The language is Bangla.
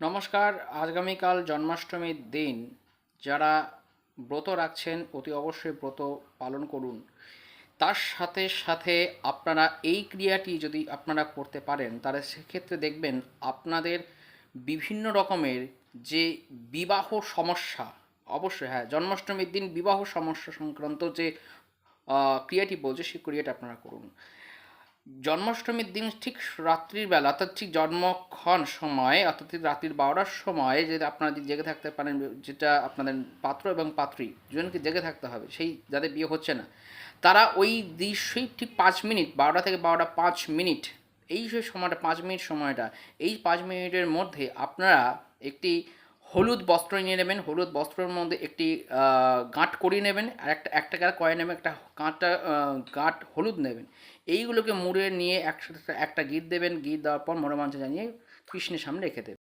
নমস্কার। আগামীকাল জন্মাষ্টমীর দিন যারা ব্রত রাখছেন অতি অবশ্যই ব্রত পালন করুন। তার সাথে সাথে আপনারা এই ক্রিয়াটি যদি আপনারা করতে পারেন তাহলে সেক্ষেত্রে দেখবেন আপনাদের বিভিন্ন রকমের যে বিবাহ সমস্যা, অবশ্যই হ্যাঁ, জন্মাষ্টমীর দিন বিবাহ সমস্যা সংক্রান্ত যে ক্রিয়াটি বলছে সেই ক্রিয়াটা আপনারা করুন। জন্মাষ্টমীর দিন ঠিক রাত্রির বেলা, অর্থাৎ ঠিক জন্মক্ষণ সময়, অর্থাৎ ঠিক রাত্রির 12টার সময় যদি আপনারা যদি জেগে থাকতে পারেন, যেটা আপনাদের পাত্র এবং পাত্রী দুজনকে জেগে থাকতে হবে, সেই যাদের বিয়ে হচ্ছে না তারা ওই দৃশ্যই ঠিক 5 মিনিট, 12টা থেকে 12টা 5 মিনিট, এই যে সময়টা 5 মিনিট সময়টা, এই 5 মিনিটের মধ্যে আপনারা একটি হলুদ বস্ত্র নিয়ে নেবেন। হলুদ বস্ত্রের মধ্যে একটি গাঁট করিয়ে নেবেন, আর একটা টাকার কয়েন নেবেন, একটা গাঁট হলুদ নেবেন। এইগুলোকে মুড়ে নিয়ে একসাথে একটা গিট দেবেন। গিট দেওয়ার পর মনোবাঞ্ছা জানিয়ে কৃষ্ণের সামনে রেখে দেবেন।